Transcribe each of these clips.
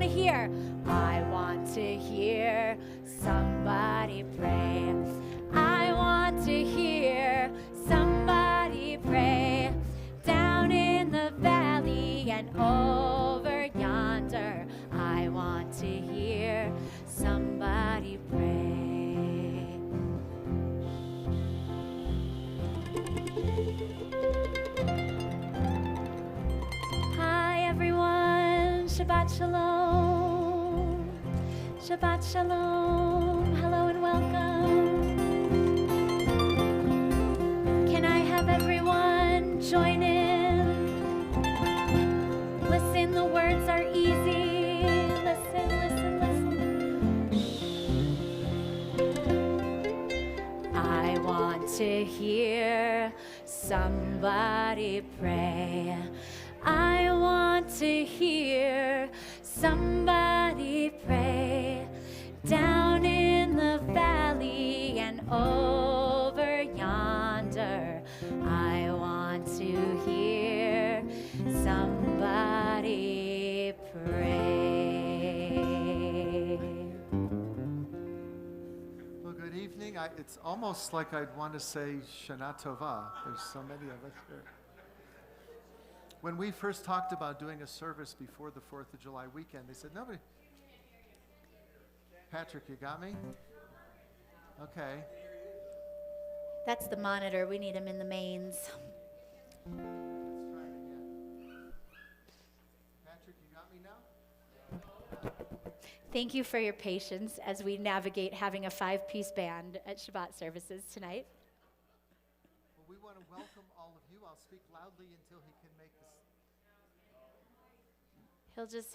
want to hear. I want to hear somebody pray. I want to hear somebody pray. Down in the valley and over yonder, I want to hear somebody pray. Hi everyone, Shabbat Shalom. Shabbat Shalom, hello and welcome. Can I have everyone join in? Listen, the words are easy. Listen, listen, listen. I want to hear somebody pray. I want to hear somebody pray. Down in the valley and over yonder, I want to hear somebody pray. Well, good evening. It's almost like I'd want to say Shana Tova. There's so many of us here. When we first talked about doing a service before the 4th of July weekend, they said, nobody. Patrick, you got me? Okay. That's the monitor. We need him in the mains. Let's try it again. Patrick, you got me now? Thank you for your patience as we navigate having a 5-piece band at Shabbat services tonight. Well, we want to welcome all of you. I'll speak loudly until he can make this.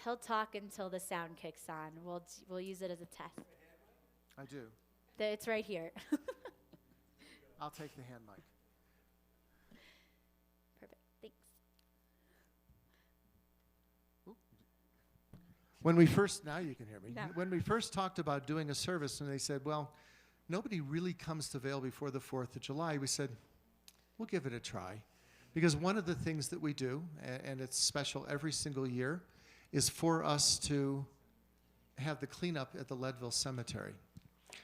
He'll talk until the sound kicks on. We'll use it as a test. I do. It's right here. I'll take the hand mic. Perfect. Thanks. When we first, now you can hear me. No. When we first talked about doing a service, and they said, well, nobody really comes to Vail before the 4th of July, we said, we'll give it a try. Because one of the things that we do, and it's special every single year, is for us to have the cleanup at the Leadville Cemetery.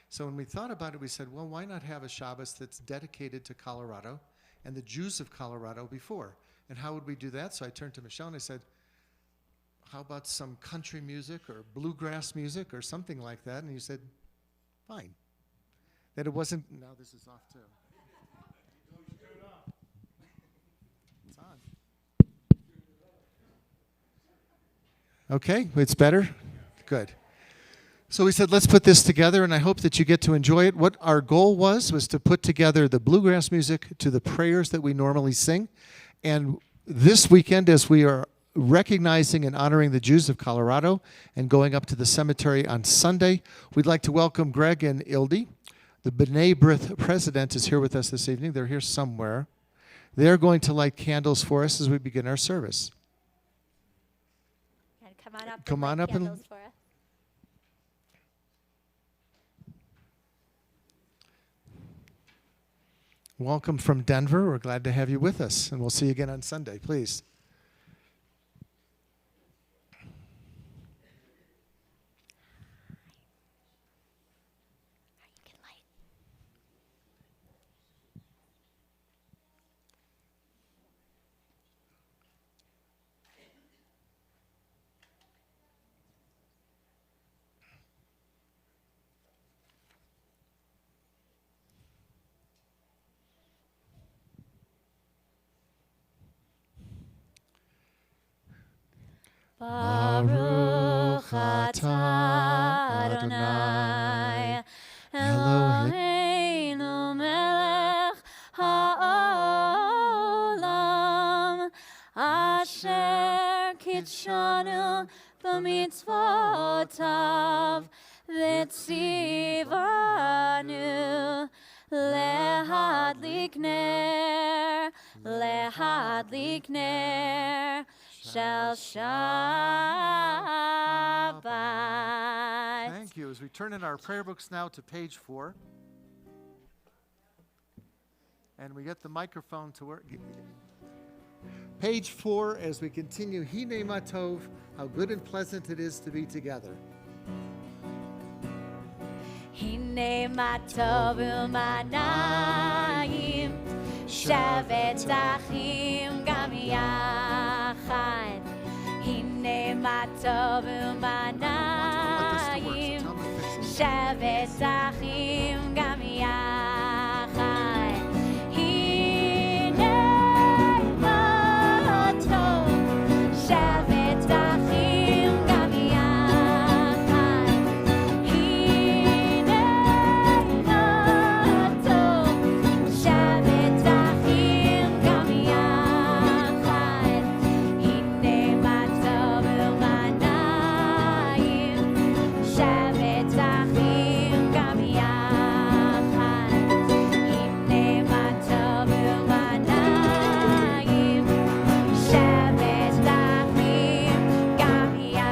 So when we thought about it, we said, well, why not have a Shabbos that's dedicated to Colorado and the Jews of Colorado before? And how would we do that? So I turned to Michelle and I said, how about some country music or bluegrass music or something like that? And you said, fine. That it wasn't, now this is off too. It's on. Okay, it's better? Good. So we said, let's put this together, and I hope that you get to enjoy it. What our goal was to put together the bluegrass music to the prayers that we normally sing. And this weekend, as we are recognizing and honoring the Jews of Colorado and going up to the cemetery on Sunday, we'd like to welcome Greg and Ildi. The B'nai B'rith president is here with us this evening. They're here somewhere. They're going to light candles for us as we begin our service. And come on up. Come and on light up and- candles for us. Welcome from Denver. We're glad to have you with us, and we'll see you again on Sunday, please. You can light. Baruch atah Adonai Eloheinu melech ha'olam asher kitshanu b'mitzvotav v'tzivanu lehadlik ner shall Shabbat. Thank you. As we turn in our prayer books now to page 4, and we get the microphone to work. Page 4, as we continue, Hine Matov, how good and pleasant it is to be together. הנה מה טוב ומה נעים, שבת אחים גם יחד. הנה מה טוב ומה נעים, שבת אחים גם יחד. הנה מה טוב, שבת אחים גם יחד. הנה מה טוב, שבת אחים גם יחד. הנה מה טוב ומה נעים, שבת אחים גם יחד. הנה מה טוב ומה נעים, שבת אחים גם יחד.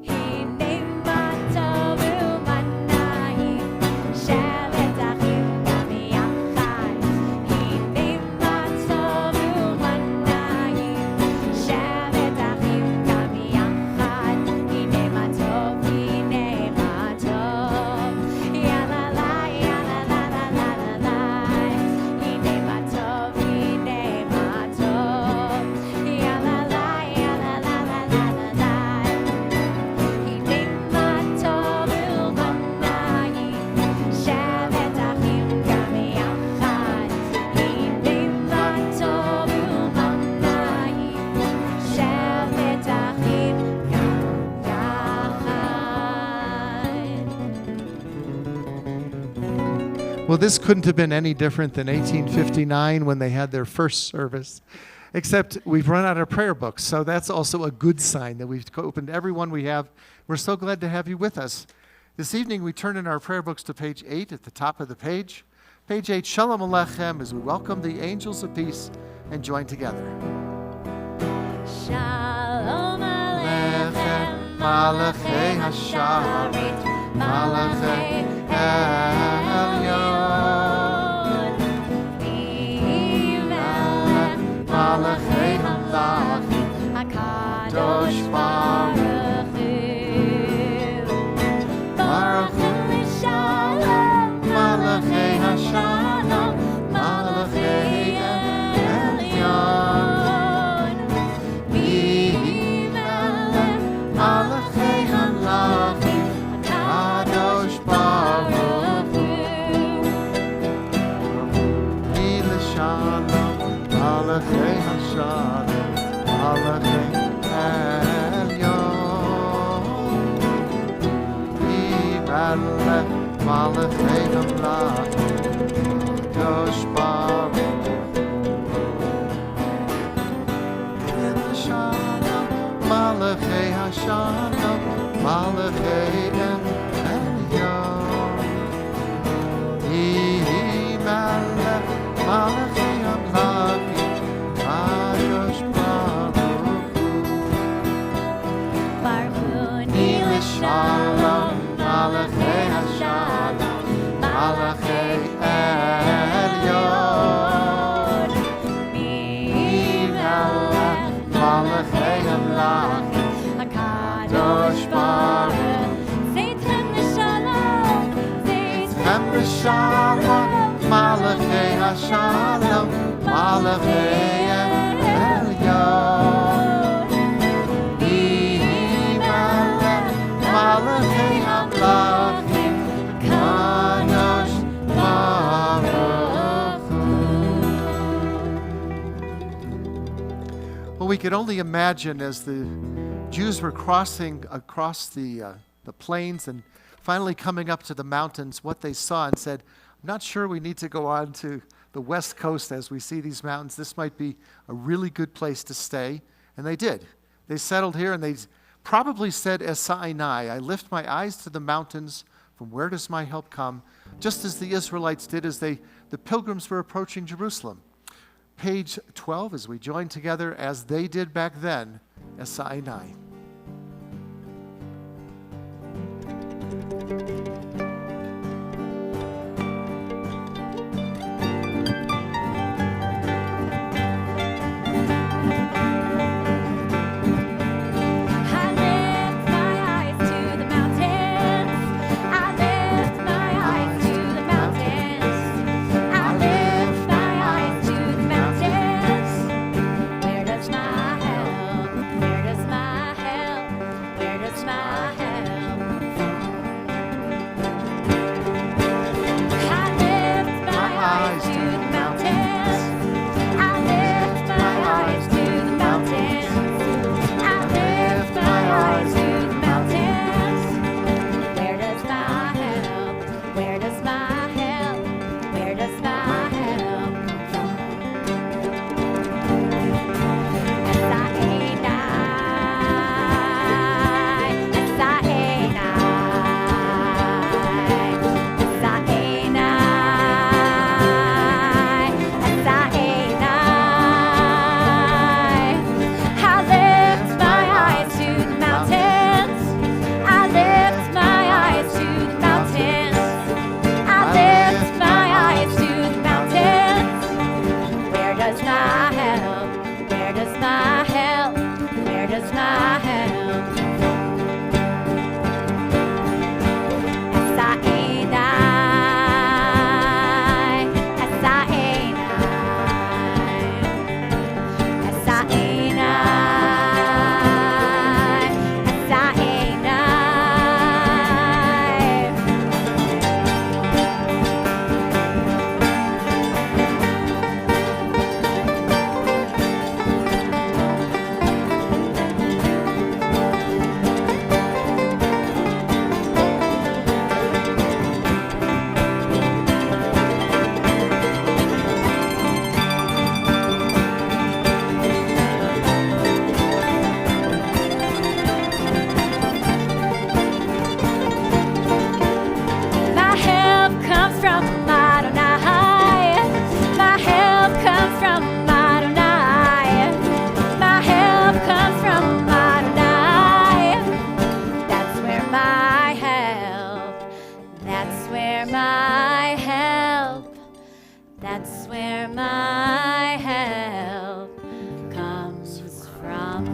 הנה מה טוב ומה נעים, שבת אחים גם יחד. הנה מה טוב ומה נעים, שבת אחים גם יחד. הנה מה טוב, הנה מה טוב, יאללה לה, יאללה לה לה לה לה לה. הנה מה טוב, הנה מה טוב, יאללה לה, יאללה לה לה לה לה לה. הנה מה טוב ומה נעים, שבת אחים גם יחד. הנה מה טוב ומה נעים, שבת אחים גם יחד. Well, this couldn't have been any different than 1859 when they had their first service, except we've run out of prayer books. So that's also a good sign that we've opened every one we have. We're so glad to have you with us. This evening, we turn in our prayer books to page 8 at the top of the page. Page 8, Shalom Aleichem, as we welcome the angels of peace and join together. Shalom Aleichem, Aleichem, Malachei Malachei Hasharet, Hasharet, Malachei Malachei Elyon, Imelech, Malachei Malachei Hamlachim, HaKadosh Baruch Hu. Baruch Hu, Shalom, Malachei Hashalom, Malachei Elyon, Imelech, Malachei Hamlachim, HaKadosh Baruch Hu. Mila Shalom, Malachei Hashalom, Malachei Elyon, Imelech, Malachei Hamlachim, HaKadosh Baruch Hu. Mila Shalom, Malachei Hashalom, Malachei Elyon, Imelech, Malachei Hamlachim, HaKadosh Baruch Hu. Baruch Hu, Mila Shalom, Malachei Hashalom, Malachei Elyon, Imelech, Malachei Hamlachim, HaKadosh Baruch Hu. Zaytem l'shalom, Zaytem l'shalom, Malachei Hashalom, Malachei Elyon, Imelech, Malachei Hamlachim, HaKadosh Baruch Hu. Well, we could only imagine as the Jews were crossing across the plains and finally coming up to the mountains, what they saw and said, I'm not sure we need to go on to the west coast as we see these mountains. This might be a really good place to stay. And they did. They settled here and they probably said, Esa'inai, I lift my eyes to the mountains. From where does my help come? Just as the Israelites did as the pilgrims were approaching Jerusalem. Page 12, as we join together as they did back then, Esa'inai. where my help comes from.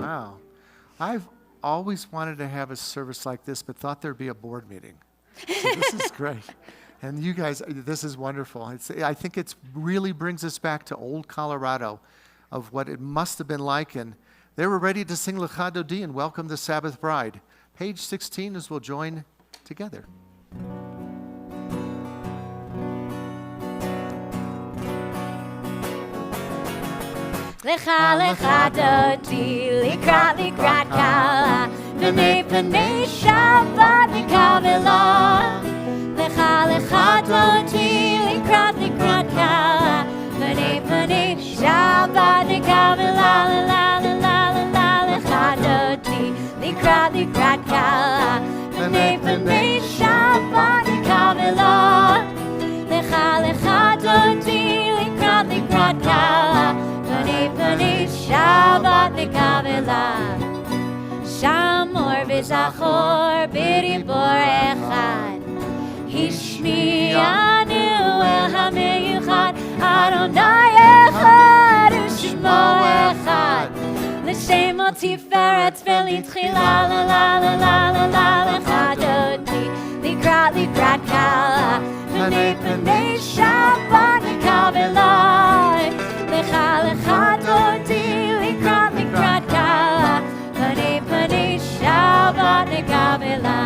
Wow. I've always wanted to have a service like this, but thought there'd be a board meeting. So this is great. And you guys, this is wonderful. I think it really brings us back to old Colorado of what it must have been like. And they were ready to sing Lecha Dodi and welcome the Sabbath bride. Page 16 as we'll join together. Lecha lecha dodi, likrat likrat kala, b'nei b'nei Shabbat nikavela. Lecha lecha dodi, likrat likrat kala, b'nei b'nei Shabbat nikavela. La la la la la lecha dodi, likrat likrat kala, b'nei b'nei Shabbat nikavela. Lecha lecha dodi, likrat likrat kala. B'nei Shabbat nikavela. Shamor v'zachor b'ribor echad. Hishmi'anu el hameyuchad. Adonai echad u'shmo echad. L'shem tiferet v'litchila la la la la la la lecha dodi. Likrat likrat kala. B'nei Shabbat nikavela. Lecha lecha dodi, likrat likrat kala, b'nei Shabbat nikavela.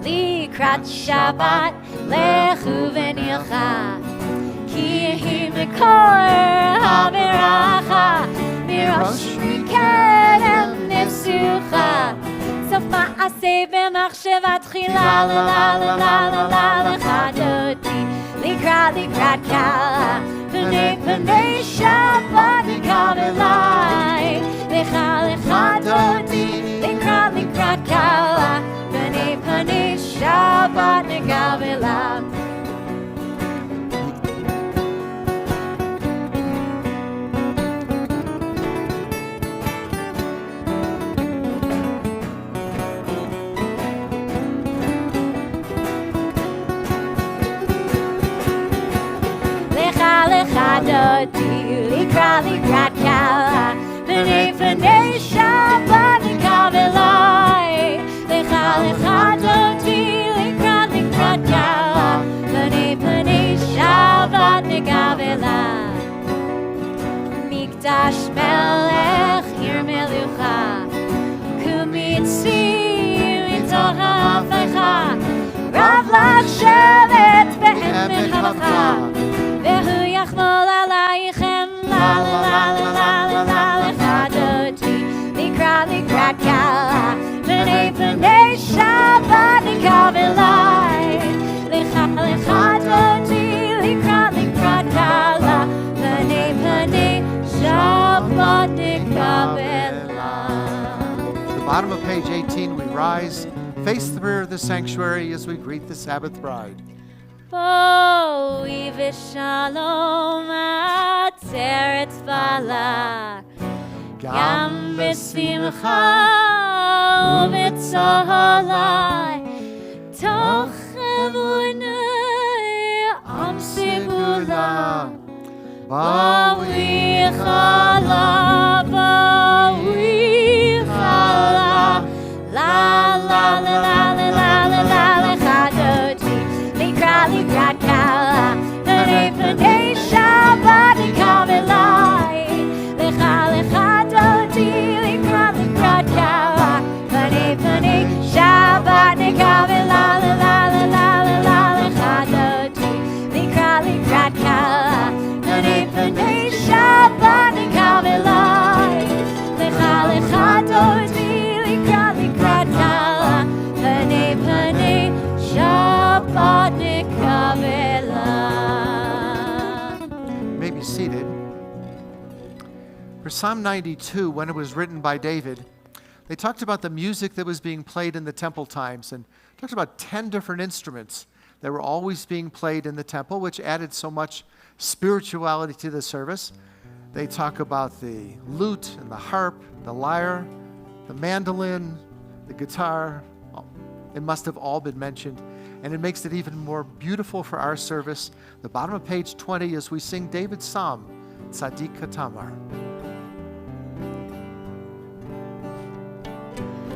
Likrat Shabbat lechu v'nilcha, ki yehi mekor haveracha, mirosh mikedem nefsucha. Sof ma'aseh b'machsheva tchila, la la la la la la lecha dodi, likrat likrat kala. B'nei Shabbat nikavela. Lecha lecha dodi, likrat likrat kala, b'nei Shabbat nikavela. Lecha dodi, likrat likrat kala, b'nei Shabbat nikavela. Lecha lecha dodi, likrat likrat kala, b'nei Shabbat nikavela. Mikdash melech ir melucha, kumitzi mitoch ha'afecha, rav lach shevet be'emet halacha. Vehu yachmol alaychem, la la la la la la la lecha dodi, likrat likrat kala, b'nei Shabbat nikavela. Lecha lecha dodi, likrat likrat kala, b'nei Shabbat nikavela. The bottom of page 18, we rise, face the rear of the sanctuary as we greet the Sabbath bride. Boi v'shalom atzeret vala, gam b'simcha u'b'tzola, toch emuna am segula. Boi chala, boi chala, la la la la la la la la lecha dodi, likrat likrat kala, b'nei Shabbat nikavela. Lecha lecha dodi, likrat likrat kala, b'nei Shabbat nikavela. La la la la la la lecha dodi, likrat likrat kala, b'nei Shabbat nikavela. Lecha lecha dodi, likrat likrat kala, b'nei Shabbat nikavela. May be seated. For Psalm 92, when it was written by David, they talked about the music that was being played in the temple times and talked about 10 different instruments that were always being played in the temple, which added so much spirituality to the service. They talk about the lute and the harp, the lyre, the mandolin, the guitar. It must have all been mentioned. and it makes it even more beautiful for our service. The bottom of page 20 as we sing David's Psalm, Tzadik Katamar.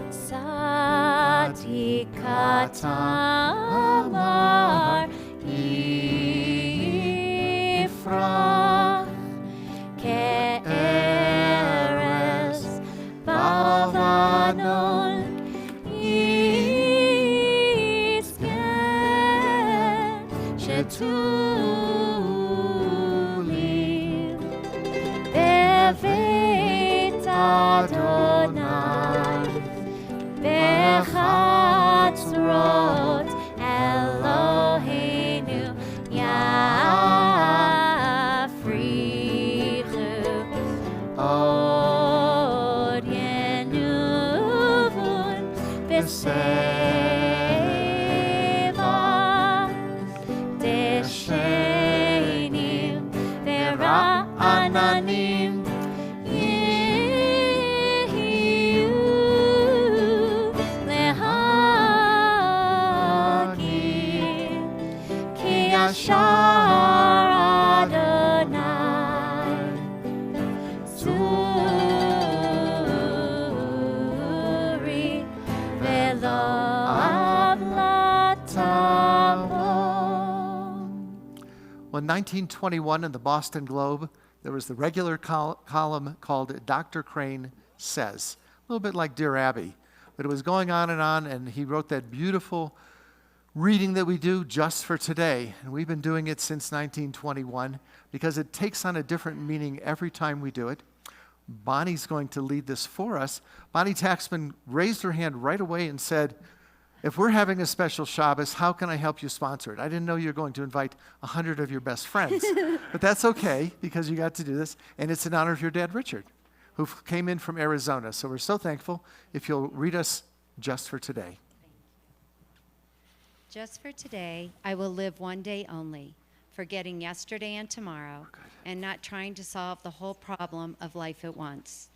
Tzadik Katamar Yifrach Ke'eres Bavanon Yisken Shetulim Beveit Adonai Bechatzrot Eloheinu Yafrichu Od Yenuvun B'Seva Deshenim Vera'ananim Yashar Adonai Zuri Velo Avlatamo. Well, in 1921 in the Boston Globe, there was the regular column called Dr. Crane Says, a little bit like Dear Abby, but it was going on, and he wrote that beautiful reading that we do just for today. And we've been doing it since 1921 because it takes on a different meaning every time we do it. Bonnie's going to lead this for us. Bonnie Taxman raised her hand right away and said, if we're having a special Shabbos, how can I help you sponsor it? I didn't know you were going to invite 100 of your best friends, but that's okay because you got to do this. And it's in honor of your dad, Richard, who came in from Arizona. So we're so thankful if you'll read us just for today. Just for today, I will live one day only, forgetting yesterday and tomorrow, and not trying to solve the whole problem of life at once.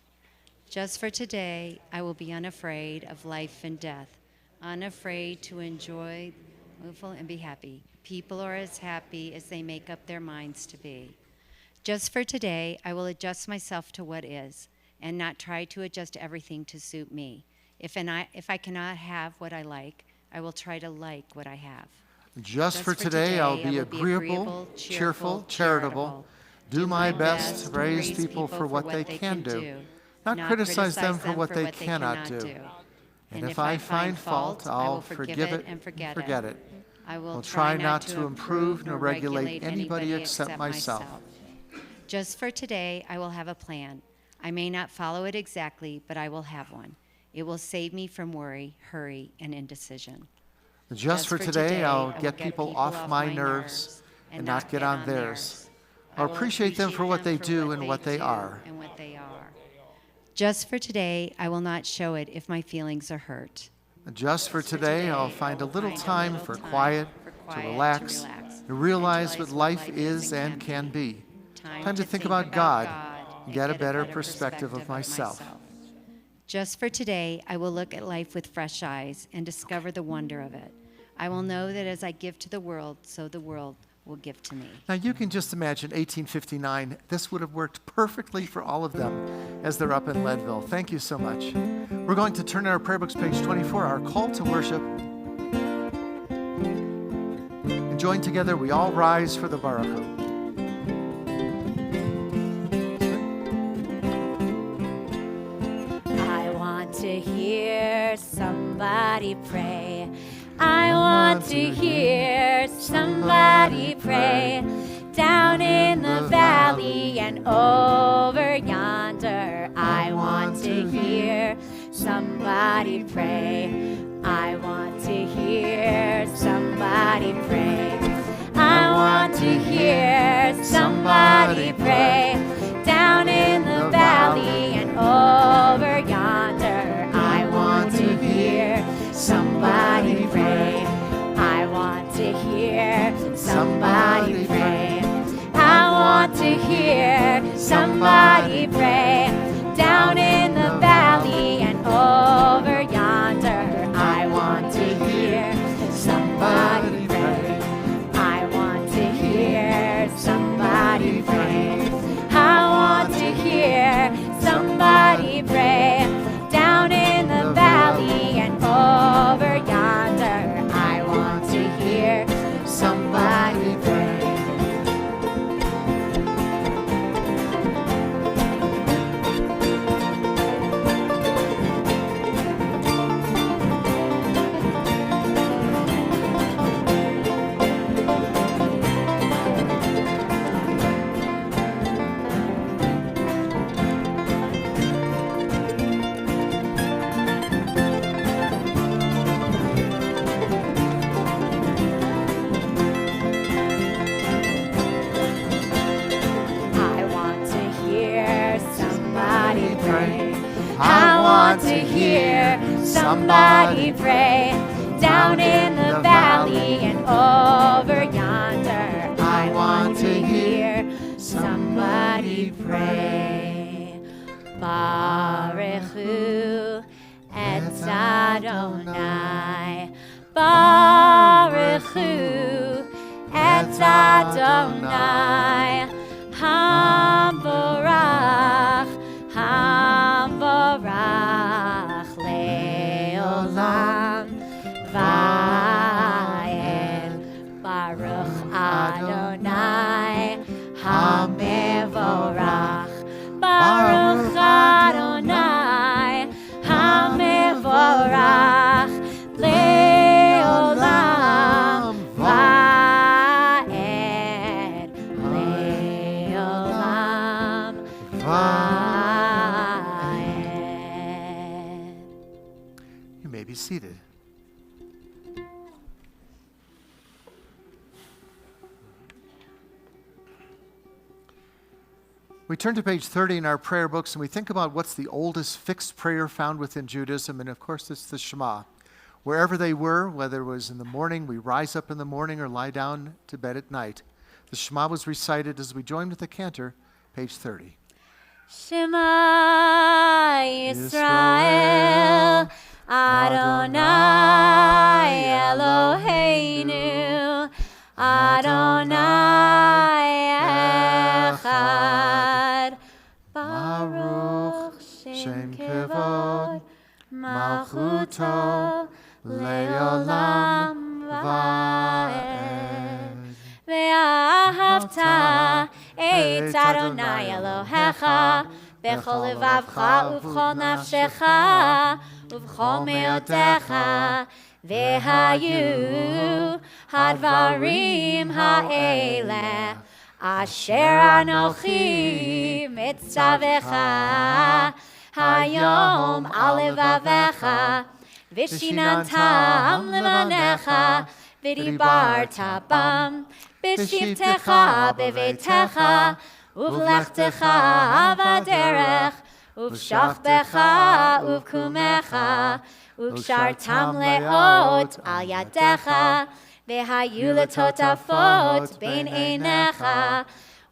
Just for today, I will be unafraid of life and death, unafraid to enjoy, move and be happy. People are as happy as they make up their minds to be. Just for today, I will adjust myself to what is, and not try to adjust everything to suit me. If I cannot have what I like, I will try to like what I have. Just for today, I'll be agreeable, cheerful, charitable, do my best to praise people for what they can do, not criticize them for what they cannot do. And if I find fault, I'll forgive it and forget it. I will try not to improve nor regulate anybody except myself. Just for today, I will have a plan. I may not follow it exactly, but I will have one. It will save me from worry, hurry, and indecision. Just for today, I'll get people off my nerves and not get on theirs. I'll appreciate them for what they do and what they are. Just for today, I will not show it if my feelings are hurt. Just for today, I'll find a little time for quiet, to relax, to realize what life is and can be. Time to think about God and get a better perspective of myself. Just for today, I will look at life with fresh eyes and discover the wonder of it. I will know that as I give to the world, so the world will give to me. Now you can just imagine 1859. This would have worked perfectly for all of them as they're up in Leadville. Thank you so much. We're going to turn to our prayer books, page 24, our call to worship. And join together, we all rise for the Baruch Hu. To hear somebody pray. I want to hear somebody pray. Down in the valley and over yonder, I want to hear somebody pray. I want to hear somebody pray. I want to hear somebody pray. Down in the valley and over yonder, I want to hear somebody pray. I want to hear somebody pray. I want to hear somebody pray. Down in the valley and over yonder, I want to hear somebody hear somebody pray. Down in the valley and over yonder, I want to hear somebody pray. Baruch Hu et Adonai. Baruch Hu et Adonai. Hamvarach, Hamvarach leolam vaed. Baruch Adonai, Hamevorach. Baruch Adonai, Hamevorach leolam vaed. Leolam vaed. You may be seated. We turn to page 30 in our prayer books and we think about what's the oldest fixed prayer found within Judaism, and of course it's the Shema. Wherever they were, whether it was in the morning, we rise up in the morning, or lie down to bed at night, the Shema was recited as we joined with the cantor, page 30. Shema Yisrael, Adonai Eloheinu, Adonai Echad. Baruch Shem Kevod Malchuto Leolam Vaed. Ve'ahavta et Adonai Elohecha b'chol levavcha u'b'chol nafshecha u'b'chol me'otecha. Ve'hayu hadvarim ha'eleh asher anochi mitzavecha hayom al levavecha v'shinantam levanecha v'dibarta bam b'shivtecha b'veitecha uv'lechtecha v'derech uv'shachbecha uv'kumecha uv'shartam leot al yadecha v'hayu letotafot bein einecha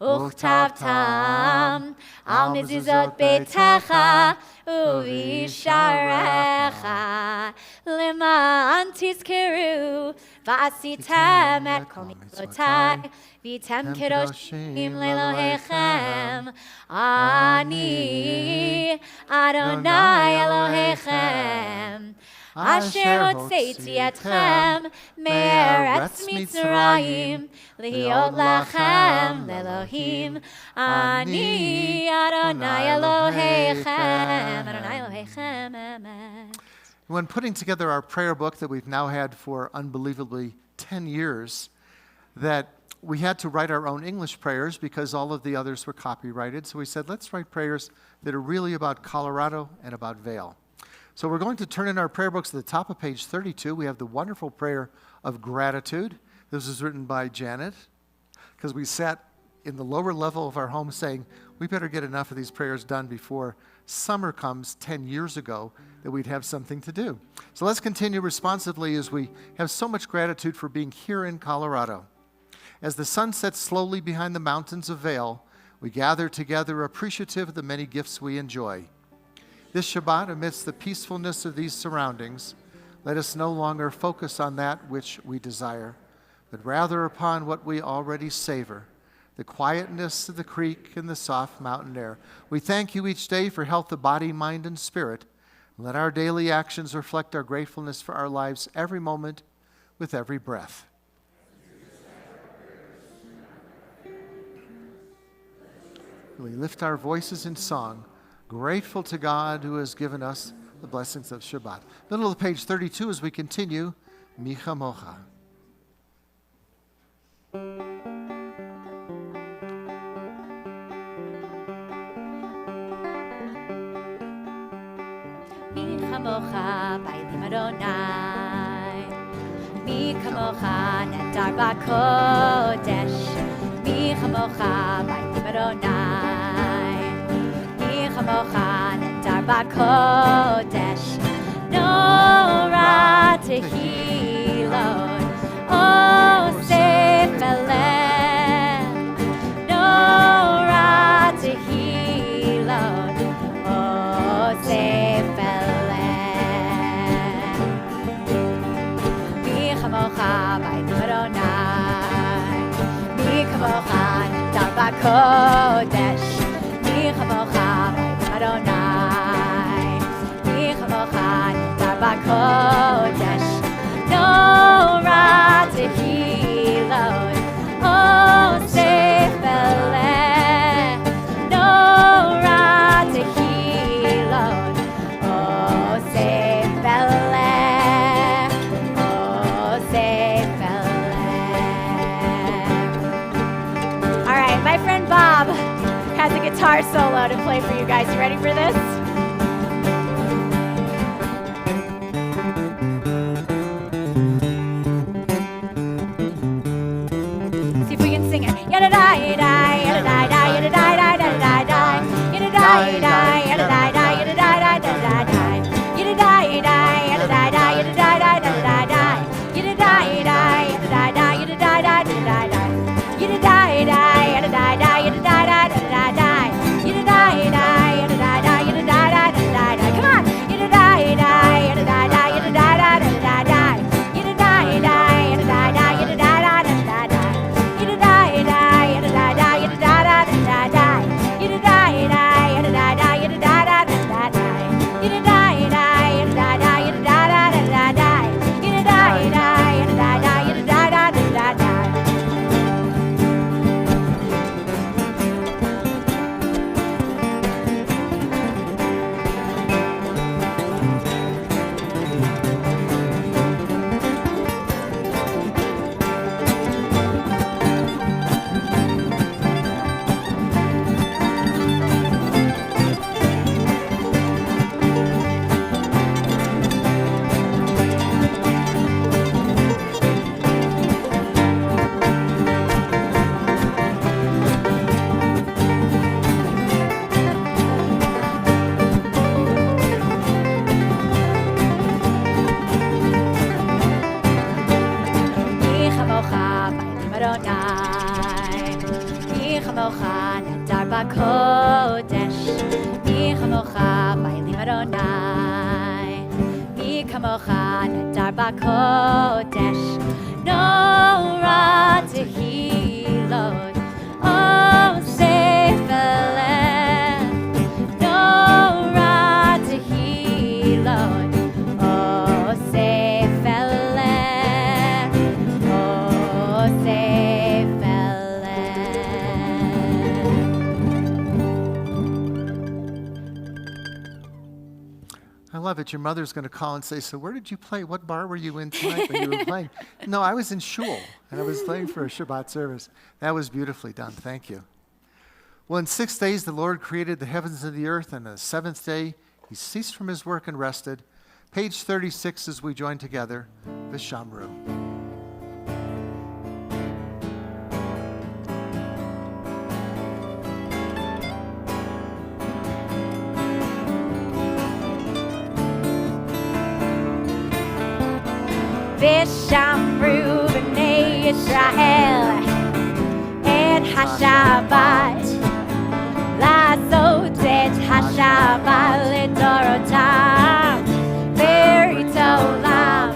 uchtavtam al mezuzot beitecha uvisharecha leman tizkeru v'asitem et kol mitzvotai v'tem kedoshim le'Elohechem ani Adonai Elohechem asher hotzeiti etchem me'eretz Mitzrayim liot lachem le'Elohim ani Adonai Elohechem Adonai Elohechem emet. When putting together our prayer book that we've now had for unbelievably 10 years, that we had to write our own English prayers because all of the others were copyrighted. So we said, let's write prayers that are really about Colorado and about Vail. So we're going to turn in our prayer books to the top of page 32. We have the wonderful prayer of gratitude. This was written by Janet, because we sat in the lower level of our home saying, we better get enough of these prayers done before summer comes 10 years ago, that we'd have something to do. So let's continue responsively as we have so much gratitude for being here in Colorado. As the sun sets slowly behind the mountains of Vail, we gather together appreciative of the many gifts we enjoy. This Shabbat, amidst the peacefulness of these surroundings, let us no longer focus on that which we desire, but rather upon what we already savor, the quietness of the creek and the soft mountain air. We thank you each day for health of body, mind, and spirit. Let our daily actions reflect our gratefulness for our lives every moment with every breath. We lift our voices in song, grateful to God who has given us the blessings of Shabbat. Middle of page 32 as we continue, Micha Mocha. Mi chamocha bailim Adonai, mi chamocha netar b'kodesh, mi chamocha bailim Adonai, mi chamocha netar b'kodesh, ra tehilot, osef eleh. No ra tehilot, osef eleh. Mi chamocha b'ayim Adonai, mi chamocha nadar b'kodesh, mi chamocha b'ayim Adonai, mi chamocha nadar b'kodesh. No ra tehilot, osef eleh. No ra tehilot, osef eleh, osef eleh. All right, my friend Bob has a guitar solo to play for you guys. You ready for this? See if we can sing it. Yada-da-da, yada-da-da, yada-da-da, yada-da-da. Yada-da-da, yada-da-da, yada-da-da, yada-da-da. Yada-da-da, yada-da-da, yada-da-da, yada-da-da. Yada-da-da, yada-da-da, yada-da-da, yada-da-da. Yada-da-da, yada-da-da, yada-da-da, yada-da-da. Yada-da-da, yada-da-da, yada-da-da, yada-da-da. Come on. Yada-da-da, yada-da-da, yada-da-da, yada-da-da. Yada-da-da, yada-da-da, yada-da-da, yada-da-da. Yada-da-da, yada-da-da, yada-da-da, yada-da-da. Yada-da-da, yada-da-da, yada-da-da, yada-da-da. Yada-da-da, yada-da-da, yada-da-da, yada-da-da. Yada-da-da, yada-da-da, yada-da-da, yada-da-da. Mi chamocha b'ayim Adonai, mi chamocha nadar b'kodesh, mi chamocha b'ayim Adonai, mi chamocha nadar b'kodesh. No ra tehilot, osef eleh. No ra tehilot, osef eleh, osef eleh. I love it. Your mother's going to call and say, so where did you play? What bar were you in tonight when you were playing? No, I was in shul, and I was playing for a Shabbat service. That was beautifully done. Thank you. Well, in 6 days the Lord created the heavens and the earth, and on the seventh day he ceased from his work and rested. Page 36 as we join together, Vishamru. Vishamru b'nei Yisrael et HaShabbat, לעשות את השבת לדורותם, ברית עולם.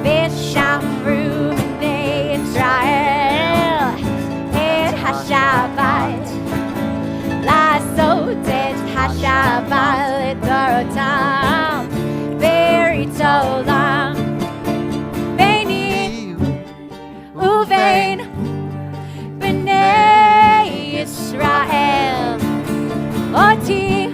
ושמרו בני ישראל את השבת, לעשות את השבת לדורותם, ברית עולם. ביני ובין בני ישראל, אותי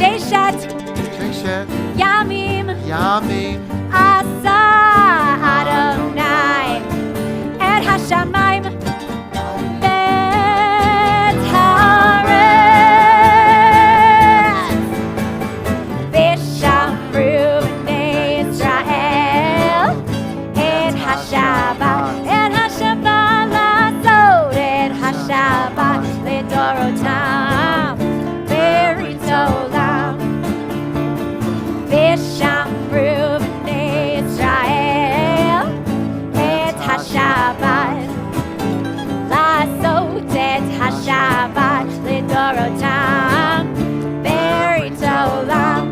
Sheshet Sheshet Yamim Yamim Asa Adonai Et Hashamayim Bet Haaretz V'shamru b'nei Yisrael Et Hashabbat Lasot Et Hashabbat Lidorotam Berit Olam V'shamru b'nei Yisrael Et Hashabbat Lasot Et Hashabbat Lidorotam Berit Olam.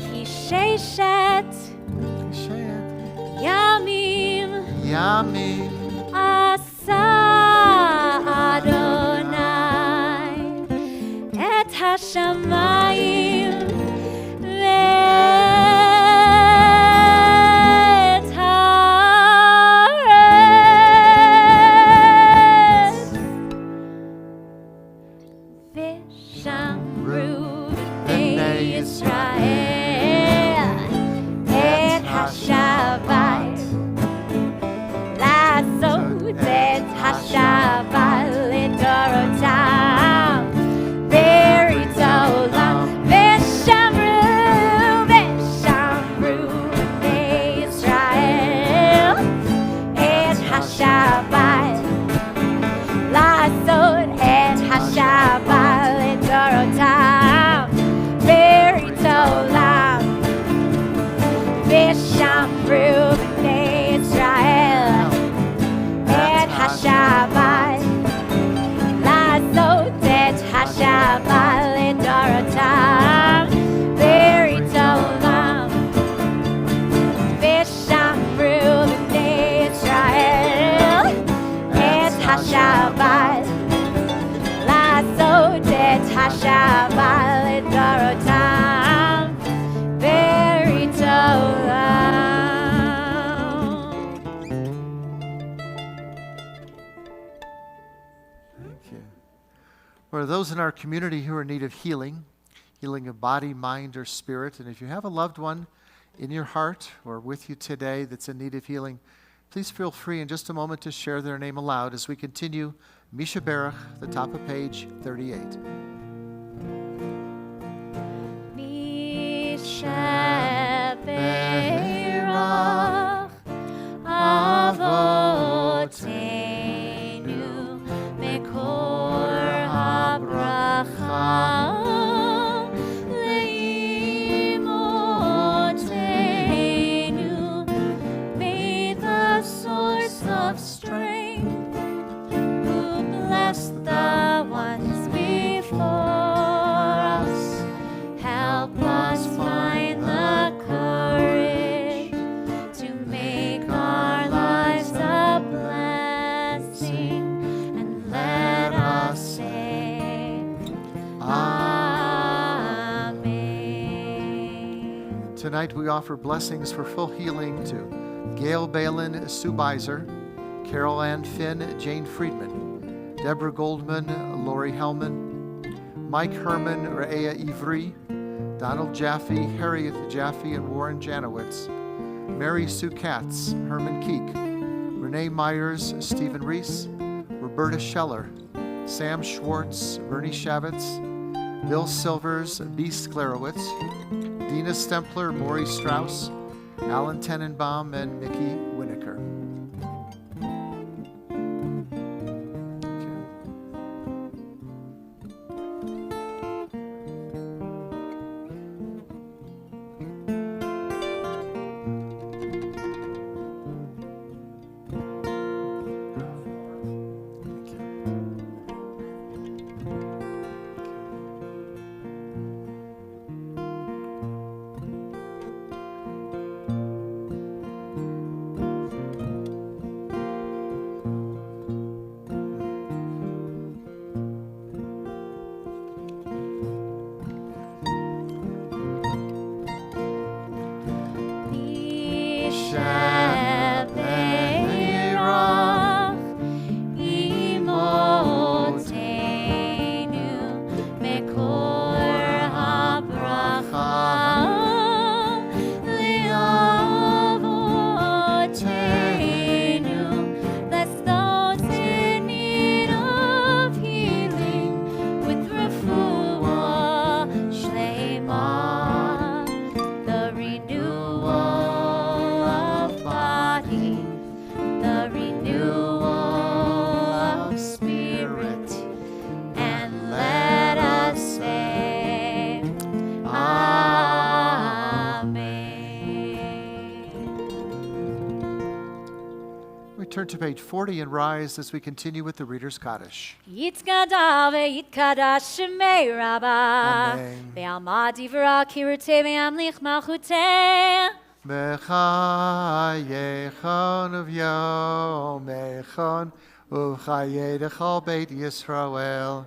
Ki Sheshet Sheshet Yamim Yamim Asa Adonai Et Hashamayim Vet Haaretz V'shamru b'nei Yisrael Et Hashabbat Lasot Et Hashabbat Lidorotam Berit Olam V'shamru b'nei Yisrael Et Hashabbat Lasot Et Hashabbat Lidorotam Berit Olam V'shamru b'nei Yisrael Et Hashabbat Lasot Et Hashabbat Lidorotam Berit Olam V'shamru b'nei Yisrael Et Hashabbat Lasot Et Hashabbat Lidorotam Berit Olam. Thank you. For those in our community who are in need of healing of body, mind, or spirit, and if you have a loved one in your heart or with you today that's in need of healing, please feel free in just a moment to share their name aloud as we continue Misha Berach, the top of page 38. Misha Berach Avotenu Mekor HaBracha Leimotenu May the source of strength who bless the ones before us help us find the courage to make our lives a blessing and let us say Amen. Tonight we offer blessings for full healing to Gail Balin, Sue Beiser, Carol Ann Finn, Jane Friedman, Deborah Goldman, Lori Hellman, Mike Herman, Re'ea Ivri, Donald Jaffe, Harriet Jaffe, and Warren Janowitz, Mary Sue Katz, Herman Keek, Renee Myers, Stephen Reese, Roberta Scheller, Sam Schwartz, Bernie Shavitz, Bill Silvers, B. Sklarowitz, Dina Stempler, Maury Strauss, Alan Tenenbaum, and Mickey Winokur. turn to page 40 and rise as we continue with the Reader's Kaddish. Yitkada veyitkadash shemei Rabba. Amen. Ve'alma divra kirute ve'amlich malchute. B'chayechon uv'yomechon uv'chayedechol Beit Yisrael.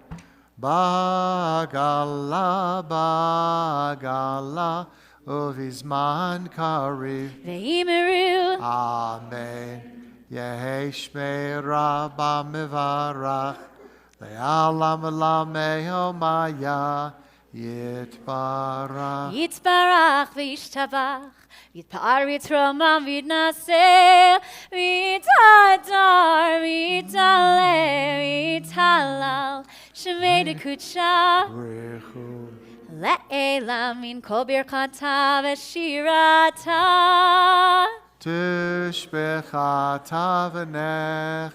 Bagala, bagala, uv'izman kariv. Ve'imeru. Amen. Yehi shmei Rabba mevarach. Le'alam lameo maya. Yitbarach. Yitzbarach v'yishtabach. Yitpar v'yitromam v'yitnaseh. V'yitadar v'yitaleh v'yitalal. Shemei dekutsha. Rechu. Le'elam min kol birkata v'shirata. Tishbechata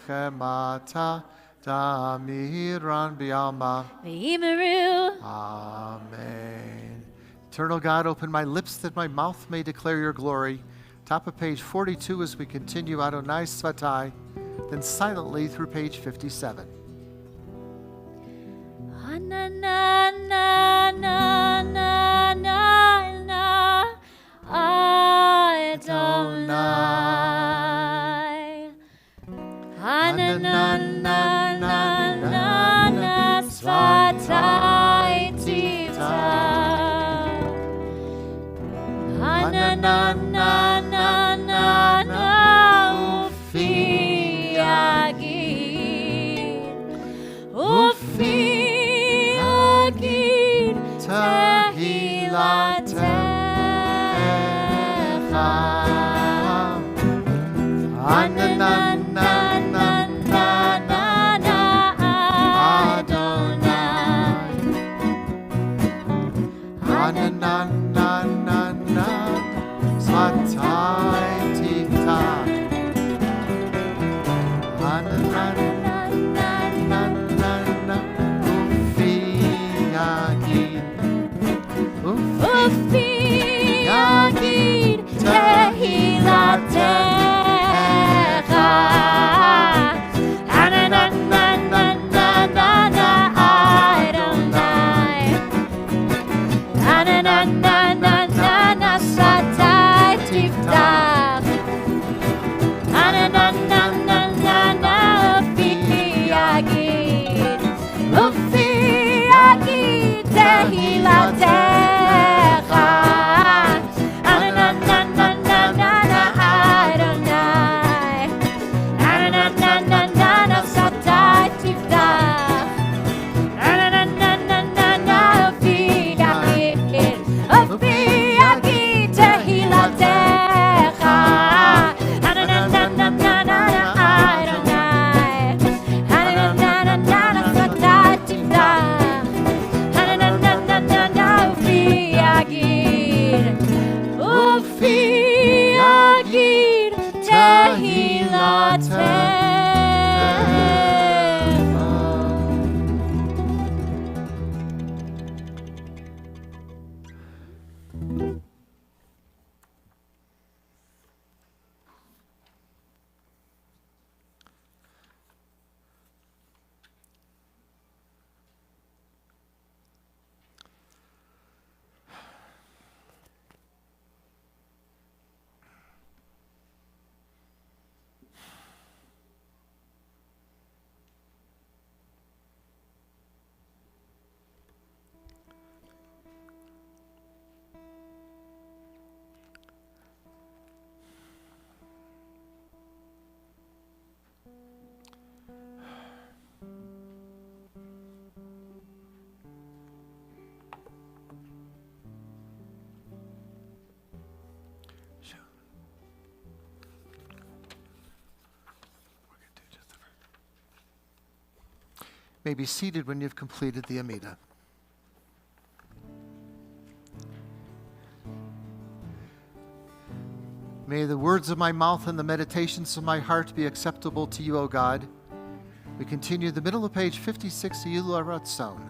v'nechemata Damiran b'yalma. Ve'imeru. Amen. Eternal God, open my lips that my mouth may declare your glory. Top of page 42 as we continue Adonai Svatai, then silently through page 57. Na na na na na na na Adonai. Na na na na na na Svatai Tivta. Na na na na na Ufi Agid. Ufi Agid Tehilatecha. Anananananana Adonai. Ananananana Svatai Tivta. Ananananana Ufi Agid. Ufi Agid Tehilatecha. Anananananana Adonai. Anananananana Svatai Tiftach. Anananananana Ufi Agid. Ufi Agid Tehilatecha. Anananananana Adonai. Anananananana Svatai Tiftach. Anananananana Ufi Agid. Ufi Agid Tehilatecha. Anananananana Adonai. Anananananana Svatai Tiftach. Anananananana Ufi Agid. Ufi Agid Tehilatecha. May be seated when you've completed the Amida. May the words of my mouth and the meditations of my heart be acceptable to you, O God. We continue the middle of page 56, Yilu Aratzon.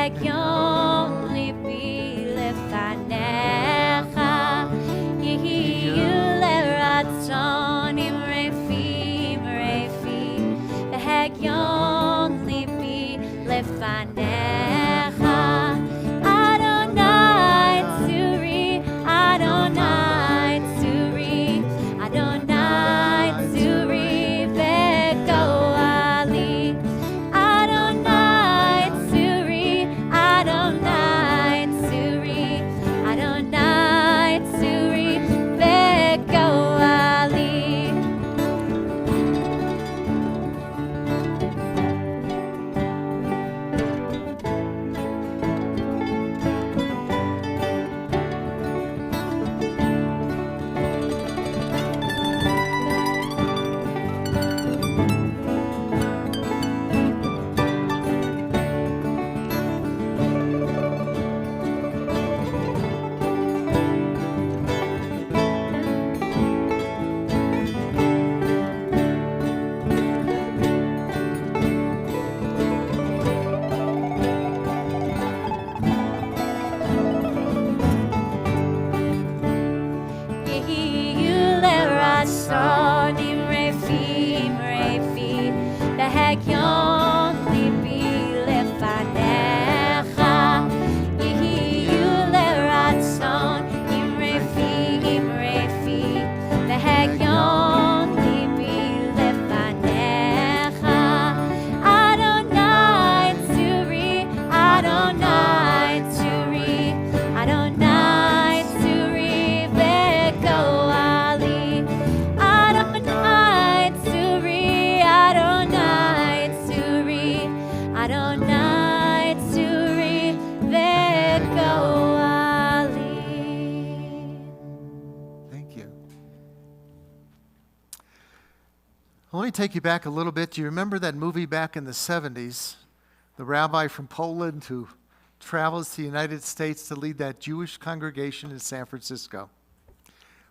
בהגיון ליבי לפניך, יהיו לרצון אמרפי אמרפי, בהגיון ליבי לפניך. אדוני צורי, אדוני צורי, אדוני צורי וגואלי. אדוני צורי, אדוני צורי, אדוני צורי וגואלי. יהיו לרצון אמרפי אמרפי, בהגיון ליבי לפניך. יהיו לרצון אמרפי אמרפי, בהגיון ליבי לפניך. אדוני צורי, אדוני צורי, אדוני צורי וגואלי. אדוני צורי, אדוני צורי, אדוני צורי וגואלי. Thank you. I want to take you back a little bit. Do you remember that movie back in the 70s? The rabbi from Poland who travels to the United States to lead that Jewish congregation in San Francisco.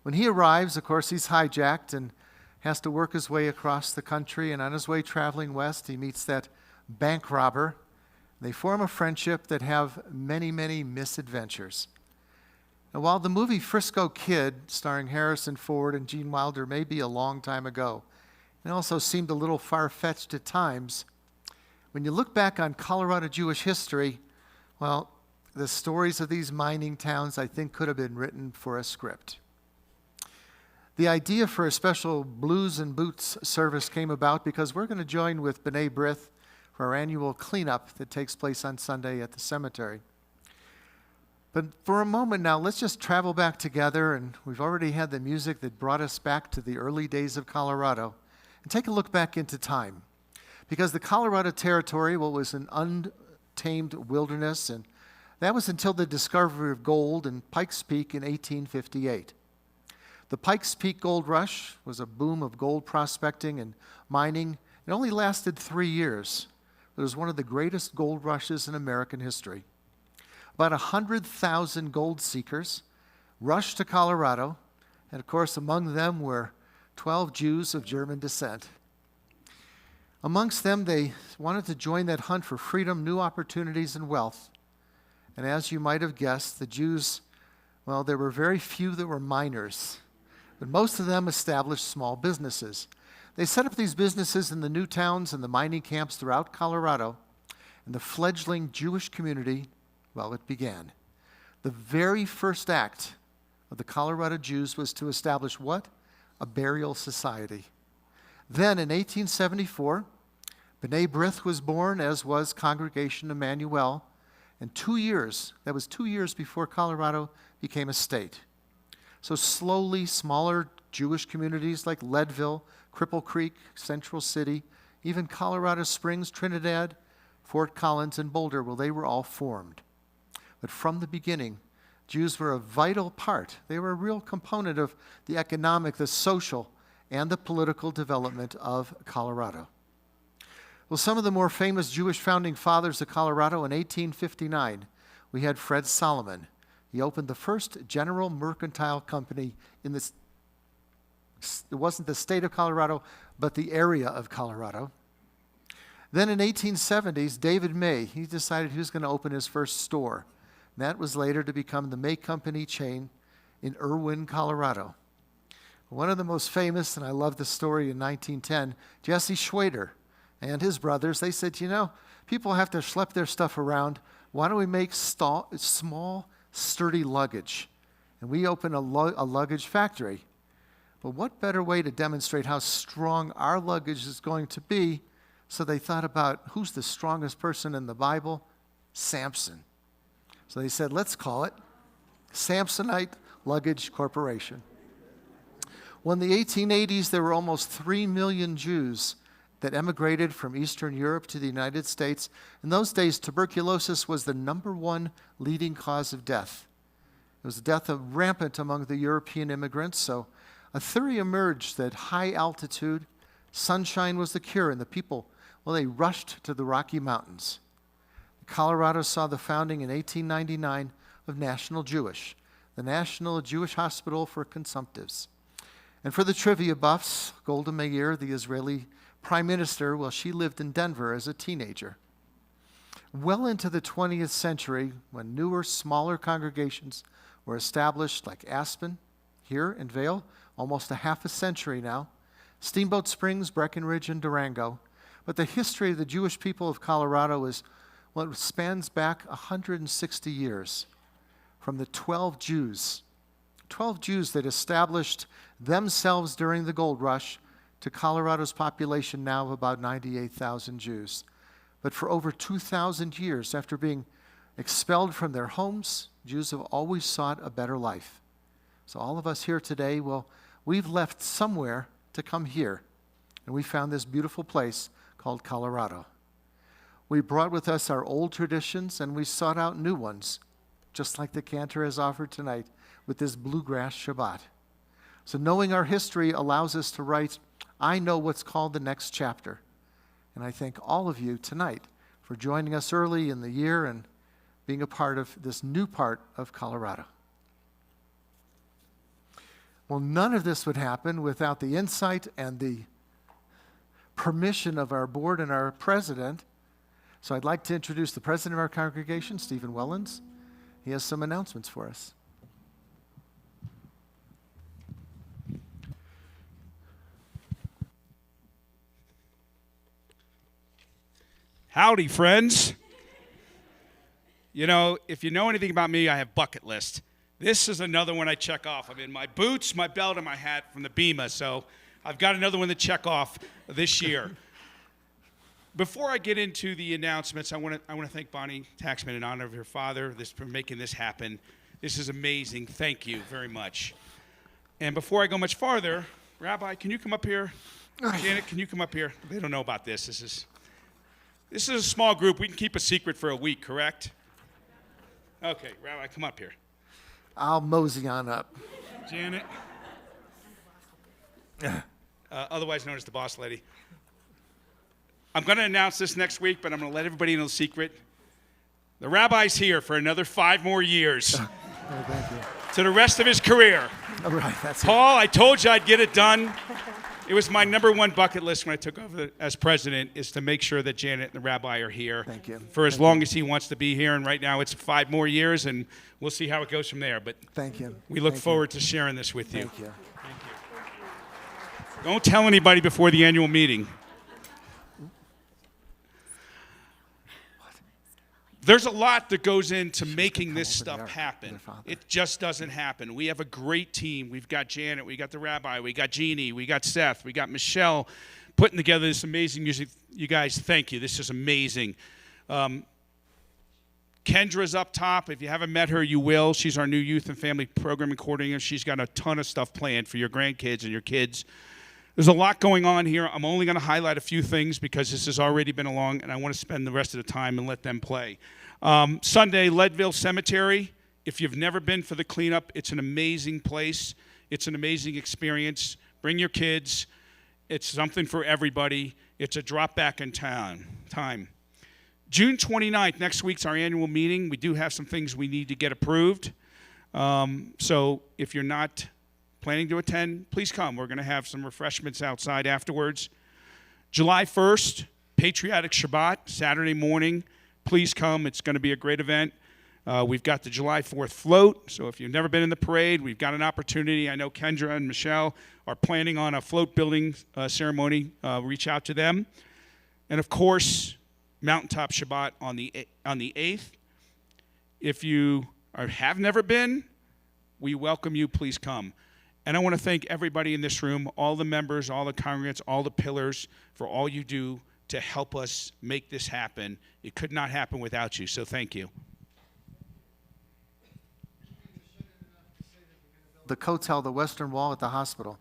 When he arrives, of course, he's hijacked and has to work his way across the country. And on his way traveling west, he meets that bank robber. They form a friendship that have many, many misadventures. Now, while the movie Frisco Kid, starring Harrison Ford and Gene Wilder, may be a long time ago, it also seemed a little far-fetched at times. When you look back on Colorado Jewish history, well, the stories of these mining towns, I think, could have been written for a script. The idea for a special Blues and Boots service came about because we're going to join with B'nai B'rith for our annual cleanup that takes place on Sunday at the cemetery. But for a moment now, let's just travel back together, and we've already had the music that brought us back to the early days of Colorado, and take a look back into time. Because the Colorado Territory, well, was an untamed wilderness, and that was until the discovery of gold in Pikes Peak in 1858. The Pikes Peak gold rush was a boom of gold prospecting and mining. It only lasted 3 years, but it was one of the greatest gold rushes in American history. About 100,000 gold seekers rushed to Colorado, and of course among them were 12 Jews of German descent. Amongst them, they wanted to join that hunt for freedom, new opportunities, and wealth. And as you might have guessed, the Jews, well, there were very few that were miners, but most of them established small businesses. They set up these businesses in the new towns and the mining camps throughout Colorado, and the fledgling Jewish community, well, it began. The very first act of the Colorado Jews was to establish what? A burial society. Then in 1874, B'nai B'rith was born, as was Congregation Emmanuel, and 2 years, that was 2 years before Colorado became a state. So slowly, smaller Jewish communities like Leadville, Cripple Creek, Central City, even Colorado Springs, Trinidad, Fort Collins, and Boulder, well, they were all formed. But from the beginning, Jews were a vital part. They were a real component of the economic, the social, and the political development of Colorado. Well, some of the more famous Jewish founding fathers of Colorado, in 1859, we had Fred Solomon. He opened the first general mercantile company in this, it wasn't the state of Colorado, but the area of Colorado. Then in 1870s, David May, he decided he was going to open his first store. And that was later to become the May Company chain in Irwin, Colorado. One of the most famous, and I love the story, in 1910, Jesse Schwader and his brothers, they said, you know, people have to schlep their stuff around. Why don't we make small, sturdy luggage? And we opened a luggage factory. But what better way to demonstrate how strong our luggage is going to be? So they thought about who's the strongest person in the Bible? Samson. So they said, let's call it Samsonite Luggage Corporation. Well, in the 1880s, there were almost 3 million Jews that emigrated from Eastern Europe to the United States. In those days, tuberculosis was the #1 leading cause of death. It was death rampant among the European immigrants, so a theory emerged that high altitude, sunshine was the cure, and the people, well, they rushed to the Rocky Mountains. Colorado saw the founding in 1899 of National Jewish, the National Jewish Hospital for Consumptives. And for the trivia buffs, Golda Meir, the Israeli prime minister, well, she lived in Denver as a teenager. Well into the 20th century, when newer, smaller congregations were established, like Aspen, here in Vail, almost a half a century now, Steamboat Springs, Breckenridge, and Durango. But the history of the Jewish people of Colorado is, well, it spans back 160 years, from the 12 Jews that established themselves during the gold rush to Colorado's population now of about 98,000 Jews. But for over 2,000 years, after being expelled from their homes, Jews have always sought a better life. So all of us here today, well, we've left somewhere to come here, and we found this beautiful place called Colorado. We brought with us our old traditions, and we sought out new ones, just like the cantor has offered tonight with this Bluegrass Shabbat. So knowing our history allows us to write, I know what's called the next chapter. And I thank all of you tonight for joining us early in the year and being a part of this new part of Colorado. Well, none of this would happen without the insight and the permission of our board and our president. So I'd like to introduce the president of our congregation, Stephen Wellens. He has some announcements for us. Howdy, friends. You know, if you know anything about me, I have bucket list. This is another one I check off. I'm in my boots, my belt, and my hat from the BEMA, so I've got another one to check off this year. Before I get into the announcements, I want to thank Bonnie Taxman in honor of her father for making this happen. This is amazing. Thank you very much. And before I go much farther, Rabbi, can you come up here? Janet, can you come up here? They don't know about this. This is a small group. We can keep a secret for a week, correct? Okay, Rabbi, come up here. I'll mosey on up. Janet, otherwise known as the boss lady. I'm going to announce this next week, but I'm going to let everybody know the secret. The rabbi's here for another 5 more years. Oh, thank you. To the rest of his career. All right, that's it. Paul, I told you I'd get it done. It was my #1 bucket list when I took over as president, is to make sure that Janet and the rabbi are here. Thank you. For as long as he wants to be here, and right now it's 5 more years, and we'll see how it goes from there. But Thank you. we look forward to sharing this with you. Thank you. Don't tell anybody before the annual meeting. There's a lot that goes into making this stuff happen. It just doesn't happen. We have a great team. We've got Janet, we got the rabbi, we got Jeannie, we got Seth, we got Michelle putting together this amazing music. You guys, thank you. This is amazing. Kendra's up top. If you haven't met her, you will. She's our new youth and family programming coordinator. She's got a ton of stuff planned for your grandkids and your kids. There's a lot going on here. I'm only going to highlight a few things because this has already been along, and I want to spend the rest of the time and let them play. Sunday, Leadville Cemetery. If you've never been for the cleanup, it's an amazing place. It's an amazing experience. Bring your kids. It's something for everybody. It's a drop back in time. June 29th, next week's our annual meeting. We do have some things we need to get approved. So if you're not planning to attend, please come. We're going to have some refreshments outside afterwards. July 1st, Patriotic Shabbat, Saturday morning. Please come. It's going to be a great event. We've got the July 4th float, so if you've never been in the parade, we've got an opportunity. I know Kendra and Michelle are planning on a float building ceremony. Reach out to them. And of course, Mountaintop Shabbat on the 8th. If you have never been, we welcome you. Please come. And I want to thank everybody in this room, all the members, all the congregants, all the pillars, for all you do to help us make this happen. It could not happen without you, so thank you. The Kotel, the Western Wall at the hospital.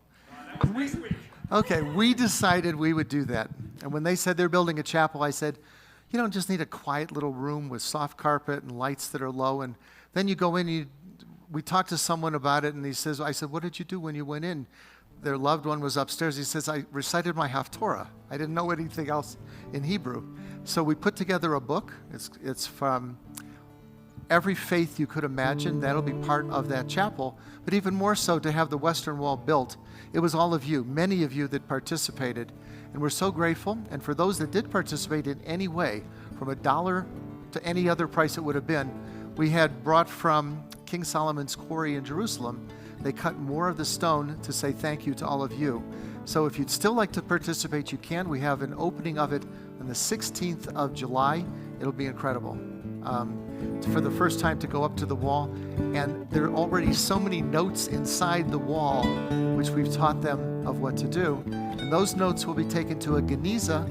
Okay, we decided we would do that. And when they said they're building a chapel, I said, you don't just need a quiet little room with soft carpet and lights that are low. And then you go in, we talked to someone about it, and I said, what did you do when you went in? Their loved one was upstairs. He says, I recited my Haftorah. I didn't know anything else in Hebrew. So we put together a book. It's from every faith you could imagine. That'll be part of that chapel. But even more so, to have the Western Wall built, it was all of you, many of you that participated. And we're so grateful. And for those that did participate in any way, from $1 to any other price it would have been, we had brought from King Solomon's quarry in Jerusalem. They cut more of the stone to say thank you to all of you. So if you'd still like to participate, you can. We have an opening of it on the 16th of July. It'll be incredible. For the first time to go up to the wall. And there are already so many notes inside the wall, which we've taught them of what to do. And those notes will be taken to a Geniza.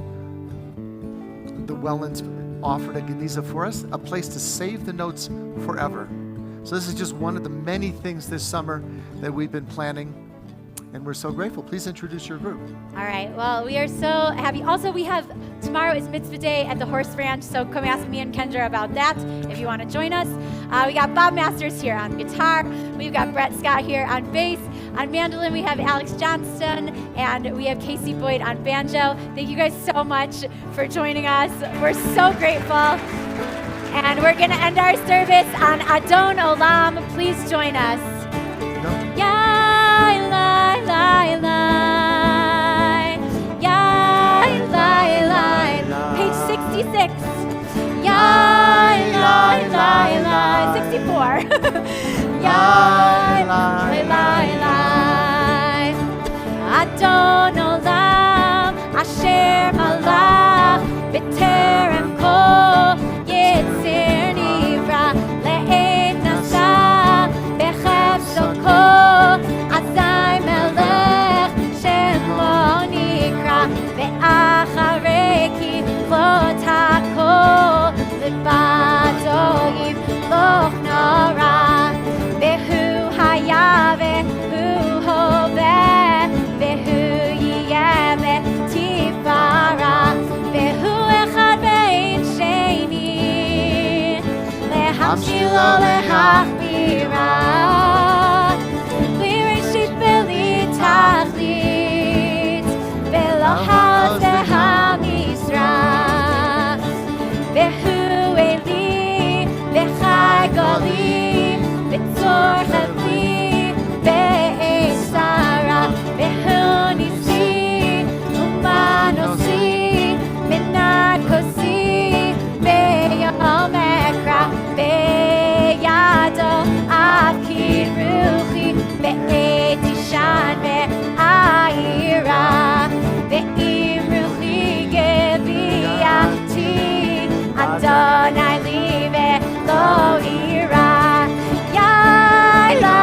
The Wellens offered a Geniza for us, a place to save the notes forever. So this is just one of the many things this summer that we've been planning. And we're so grateful. Please introduce your group. All right. Well, we are so happy. Also, tomorrow is Mitzvah Day at the Horse Ranch, so come ask me and Kendra about that if you want to join us. We got Bob Masters here on guitar. We've got Brett Scott here on bass. On mandolin, we have Alex Johnston, and we have Casey Boyd on banjo. Thank you guys so much for joining us. We're so grateful. And we're going to end our service on Adon Olam. Please join us. Page 66. 64. Adon Olam, Asher Malach, B'terem Kol, Yitzir Nivra, Le'ed Nasa, B'chefzo Kol, Azai Melech, Shemo Nikra, Ve'acharei Kivot HaKol, Lebado Yimloch Nora, Ve'hu Haya Ve'hu Hoveh, Ve'hu Yiyeh Ve'tifara, Ve'hu Echad Ve'in Sheni, Lehamshilo Lehachbira, Lirishit Ve'litachlit, Ve'lohaz Ve'hamisra, Ve'hu Eli, Ve'chai Goli, Ve'tzor Chavli, Ve'esara, Ve'hu Nisi, Umanosi, Minakosi, Ve'yom Ekra, Ve'yado, Akir Ruchi, Ve'etishan, Ve'ayira, Ve'im Ruchi Geviati, Adonai Li Ve'lo Ira, Yai La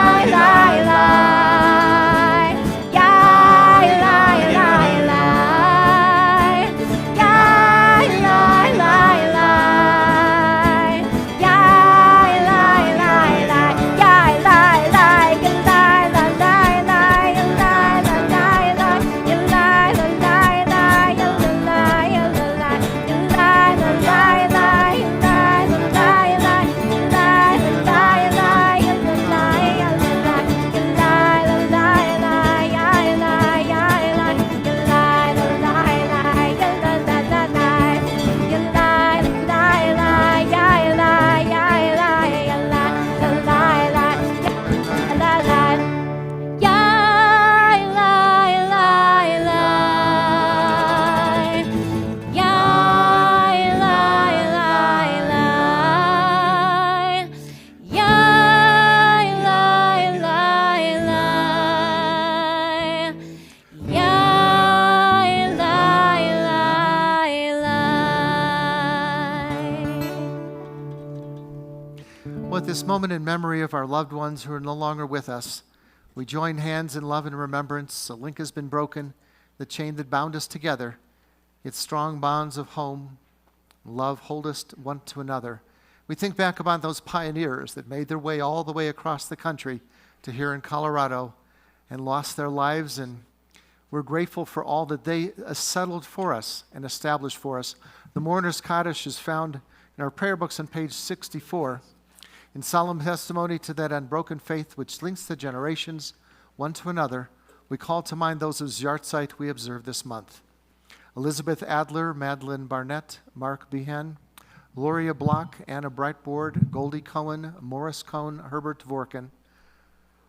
Well, at this moment in memory of our loved ones who are no longer with us, we join hands in love and remembrance. A link has been broken, the chain that bound us together. Its strong bonds of home, love hold us one to another. We think back about those pioneers that made their way all the way across the country to here in Colorado and lost their lives, and we're grateful for all that they settled for us and established for us. The Mourner's Kaddish is found in our prayer books on page 64. In solemn testimony to that unbroken faith which links the generations one to another, we call to mind those whose yahrzeit we observe this month. Elizabeth Adler, Madeline Barnett, Mark Behan, Gloria Block, Anna Breitbord, Goldie Cohen, Morris Cohn, Herbert Dvorkin,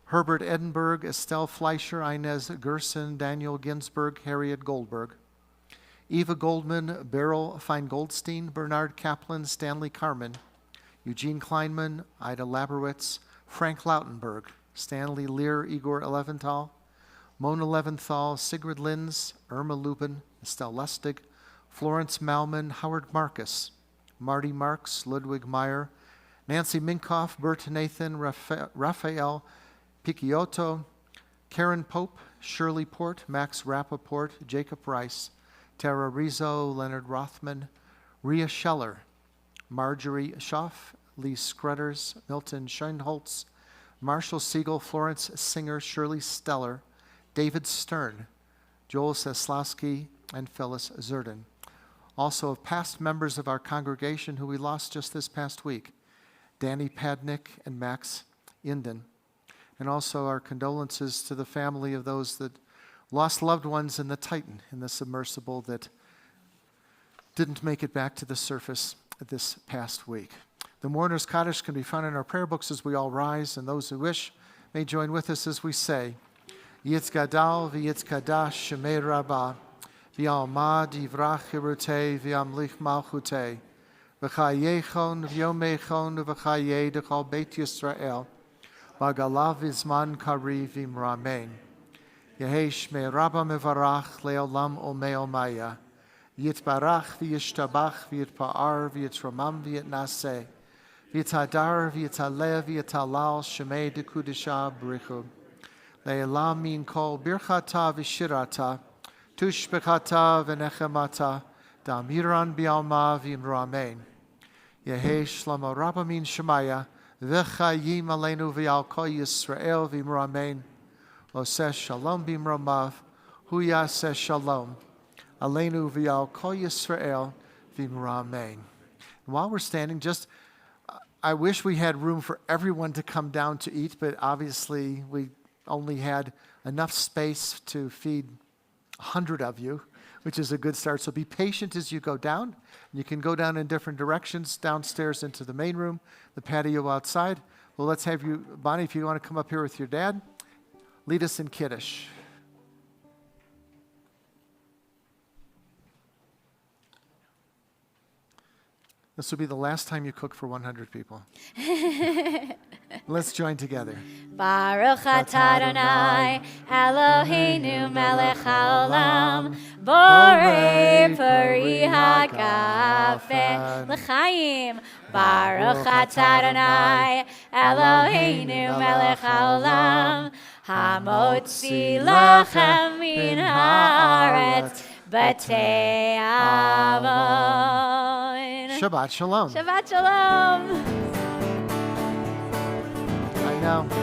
Herbert Edinburgh, Estelle Fleischer, Inez Gerson, Daniel Ginsberg, Harriet Goldberg, Eva Goldman, Beryl Feingoldstein, Bernard Kaplan, Stanley Carmen, Eugene Kleinman, Ida Laberwitz, Frank Lautenberg, Stanley Lear, Igor Leventhal, Mona Leventhal, Sigrid Linz, Irma Lubin, Estelle Lustig, Florence Malman, Howard Marcus, Marty Marks, Ludwig Meyer, Nancy Minkoff, Bert Nathan, Raphael Picciotto, Karen Pope, Shirley Port, Max Rappaport, Jacob Rice, Tara Rizzo, Leonard Rothman, Rhea Scheller, Marjorie Schaff, Lee Scrudders, Milton Scheinholtz, Marshall Siegel, Florence Singer, Shirley Steller, David Stern, Joel Seslowski, and Phyllis Zerden. Also of past members of our congregation who we lost just this past week, Danny Padnick and Max Inden. And also our condolences to the family of those that lost loved ones in the Titan, in the submersible that didn't make it back to the surface this past week. The Mourner's Kaddish can be found in our prayer books as we all rise, and those who wish may join with us as we say, Yitz Gadal v'Yitz Kadash Shemei Rabbah v'Alma Divrach Hirutei v'Amlich Malchutei v'Chayechon v'Yomechon v'Chayei Dechal Beit Yisrael v'Galav V'Zman Kari v'Imramein Yehei Shmei Rabbah Mevarach Le'olam Omei Omaya Yitbarach v'Yishtabach v'Yitpa'ar v'Yitramam v'Yitnaseh v'Yitadar v'Yitaleh v'Yitalal Shemei Dekudisha B'Richu Le'elam min kol birchata v'shirata tushbechata v'nechemata da'amiran bi'alma v'imramein Yehei Shlomo Rabba min Shemaya v'chayim aleinu v'al kol Yisrael v'imramein Oseh shalom b'imramav hu yaseh shalom Aleinu v'yal kol Yisrael v'imramein. While we're standing, I wish we had room for everyone to come down to eat, but obviously we only had enough space to feed 100 of you, which is a good start. So be patient as you go down. You can go down in different directions, downstairs into the main room, the patio outside. Well, let's have you, Bonnie, if you want to come up here with your dad, lead us in Kiddush. This will be the last time you cook for 100 people. Let's join together. Baruch atah Adonai, Eloheinu melech haolam, borei peri hagafen l'chaim. Baruch atah Adonai, Eloheinu melech haolam, hamotzi lachem min haaretz b'tei avon. Shabbat Shalom. Shabbat Shalom. I know.